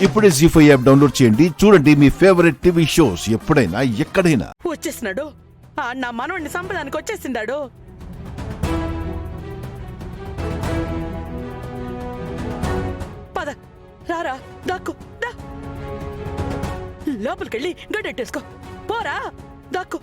ఇప్పుడే జీ5 app download చేయండి. చూడండి మీ ఫేవరెట్ టీవీ షోస్ ఎప్పుడైనా ఎక్కడైనా. వచ్చేసినాడు. నా మనవడిని సంపదానికి వచ్చేసిండాడు. పద రారా, దాక్కు దా. లోపలికెళ్ళి గడ్డెట్టేసుకో. పోరా, దాక్కు.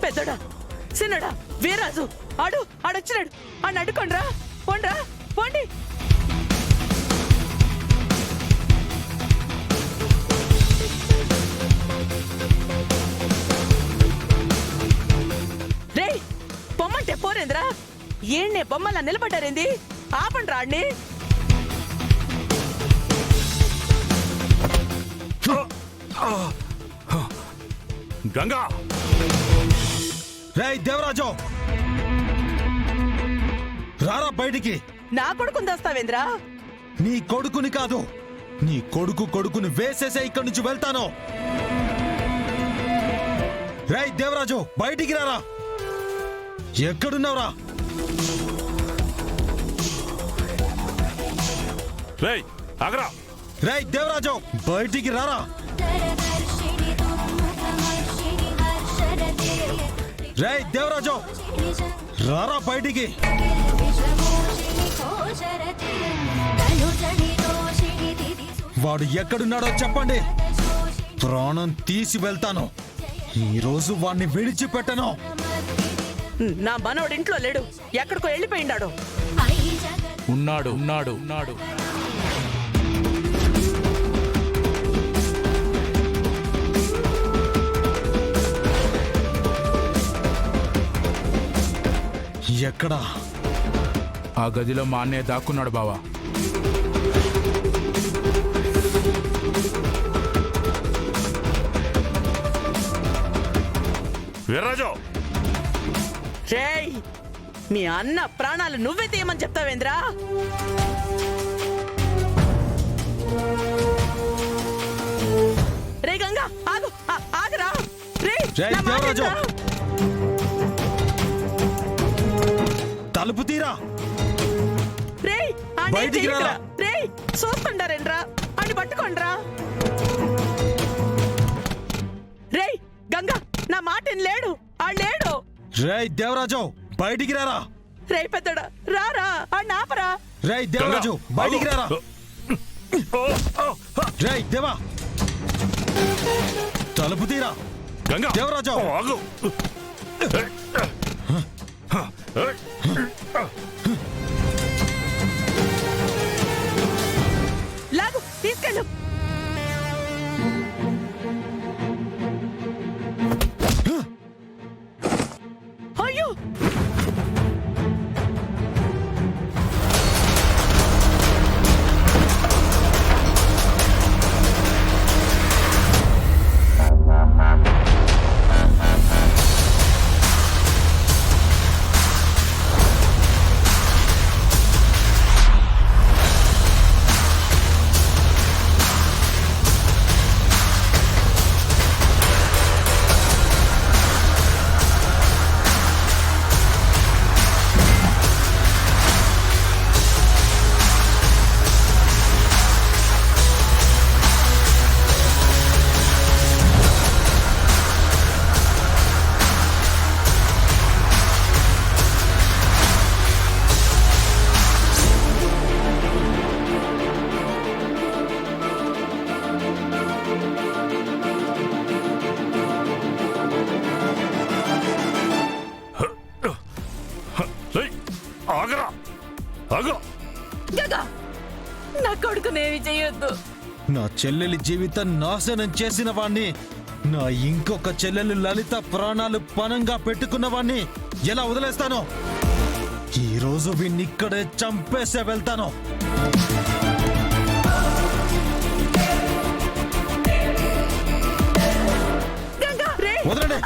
పెద్దడా చిన్నడా వీరాజు ఆడొచ్చినాడు. అని అడ్డుకోండ్రా, పోండ్రా, పోండి. రే పొమ్మంటే పోరేంద్రా, ఏడ్నే బొమ్మలా నిలబడ్డారేంది? ఆపండ్రా ఆడ్ని. గంగా, రేయ్ దేవరాజు, రారా బయటికి. నా కొడుకుని దాస్తావేంద్రా? నీ కొడుకుని కాదు, నీ కొడుకుని వేసేసే ఇక్కడి నుంచి వెళ్తాను. రేయ్ దేవరాజు, బయటికి రారా. ఎక్కడున్నావురా? రేయ్ ఆగరా. రేయ్ దేవరాజు, బయటికి రారా. రేయ్ దేవరాజు, రారా బయటికి. వాడు ఎక్కడున్నాడో చెప్పండి, ప్రాణం తీసి వెళ్తాను. ఈరోజు వాడిని విడిచిపెట్టను. నా మనవడు ఇంట్లో లేడు, ఎక్కడికో వెళ్ళిపోయిండాడు. ఉన్నాడు. ఎక్కడా? ఆ గదిలో మా అన్నయ్య దాక్కున్నాడు బావా. వీర్రాజు, రేయ్ మీ అన్న ప్రాణాలు నువ్వే తీయమని చెప్తావేంద్రా? రే గంగా, ఆగు, ఆగరా. రేయ్ రేయ్ నా మాట దేవరాజు, వినరా? తలుపు తీరా. రేయ్ ఆడ్ని బయటికి చెయ్యకురా. రారా. రేయ్ చూస్తుండారేంద్రా, అని పట్టుకోండ్రా. రేయ్ గంగా, నా మాట లేడు, లేడు. రేయ్ దేవరాజు, బయటికి రారా. రేయ్ పెద్దడా, రారా, ఆపరా. రేయ్ దేవరాజు, బయటికి రారా. రేయ్ దేవా, తలుపు తీరా. గంగా, దేవరాజు, ఆగు. లాగు, తీసుకెళ్ళు. అయ్యో, ఆగరా, ఆగు. గంగా, నా కొడుకునేమి చెయ్యొద్దు. నా చెల్లెలి జీవితం నాశనం చేసిన వాణ్ణి, నా ఇంకొక చెల్లెలు లలిత ప్రాణాలు పణంగా పెట్టుకున్న వాణ్ణి ఎలా వదిలేస్తాను? ఈ రోజు వీణ్ణిక్కడే చంపేసే వెళ్తాను. వదలండి.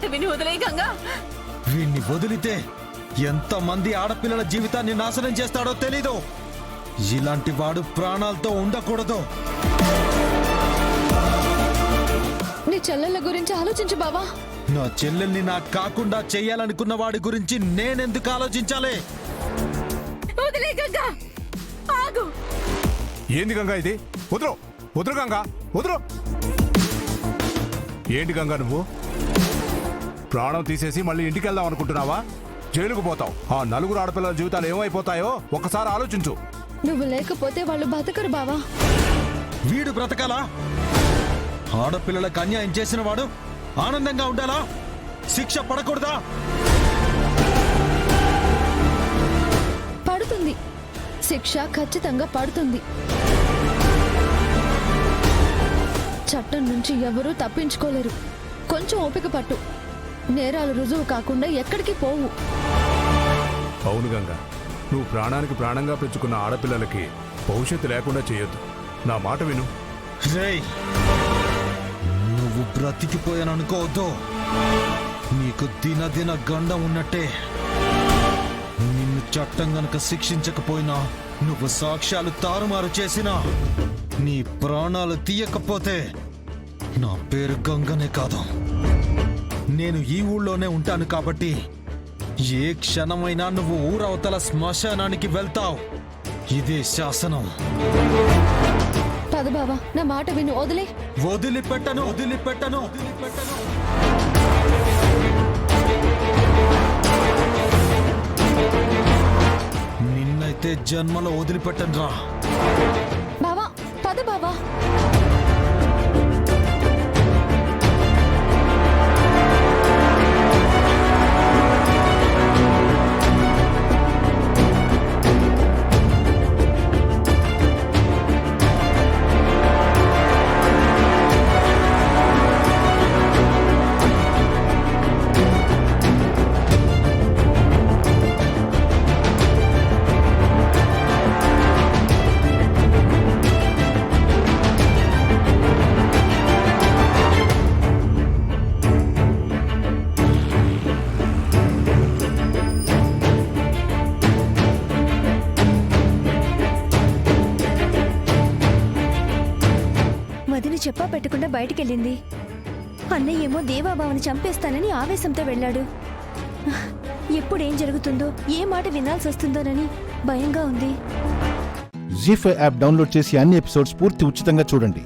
మాట విని వదిలే గంగా. వీణ్ణి వదిలితే ఎంతమంది ఆడపిల్లల జీవితాన్ని నాశనం చేస్తాడో తెలీదు. ఇలాంటి వాడు ప్రాణాలతో ఉండకూడదు. నీ చెల్లెళ్ళ గురించి ఆలోచించు బావా. నా చెల్లెల్ని నాకు కాకుండా చెయ్యాలనుకున్న వాడి గురించి నేనెందుకు ఆలోచించాలి? వదిలే గంగా, ఆగు. ఏంది గంగా ఇది? వదురు వదురు గంగా, వదురు. ఏంటి గంగా నువ్వు ప్రాణం తీసేసి మళ్ళీ ఇంటికి వెళ్దాం అనుకుంటున్నావా? జైలుకు పోతావు. ఆ నలుగురు ఆడపిల్లల జీవితాలు ఏమైపోతాయో ఒక్కసారి ఆలోచించు. నువ్వు లేకపోతే వాళ్ళు బతకరు బావా. వీడు బ్రతకాలా? ఆడపిల్లలకు అన్యాయం చేసిన వాడు ఆనందంగా ఉండాలా? శిక్ష పడకూడదా? పడుతుంది, శిక్ష ఖచ్చితంగా పడుతుంది. చట్టం నుంచి ఎవరూ తప్పించుకోలేరు. కొంచెం ఓపిక పట్టు. నేరాలు రుజువు కాకుండా ఎక్కడికి పోవు. అవును గంగా, నువ్వు ప్రాణానికి ప్రాణంగా పెంచుకున్న ఆడపిల్లలకి భవిష్యత్తు లేకుండా చేయొద్దు. నా మాట విను. రేయ్, నువ్వు బ్రతికిపోయాననుకోవద్దు. నీకు దినదిన గండం ఉన్నట్టే. నిన్ను చట్టం గనక శిక్షించకపోయినా, నువ్వు సాక్ష్యాలు తారుమారు చేసినా, నీ ప్రాణాలు తీయకపోతే నా పేరు గంగనే కాదు. నేను ఈ ఊళ్ళోనే ఉంటాను కాబట్టి ఏ క్షణమైనా నువ్వు ఊరవతల శ్మశానానికి వెళ్తావు. ఇదే శాసనం. పద బావా, నా మాట విను. వదిలే. వదిలిపెట్టను, వదిలిపెట్టను, వదిలిపెట్టను. నిన్నైతే జన్మలో వదిలిపెట్టను రా. బావా, పద బావా. వదిన చెప్పా పెట్టకుండా బయటికెళ్ళింది. అన్నయ్య ఏమో దేవాబావని చంపేస్తానని ఆవేశంతో వెళ్ళాడు. ఎప్పుడేం జరుగుతుందో, ఏ మాట వినాల్సి వస్తుందోనని భయంగా ఉంది. జీ5 యాప్ డౌన్లోడ్ చేసి అన్ని ఎపిసోడ్స్ పూర్తి ఉచితంగా చూడండి.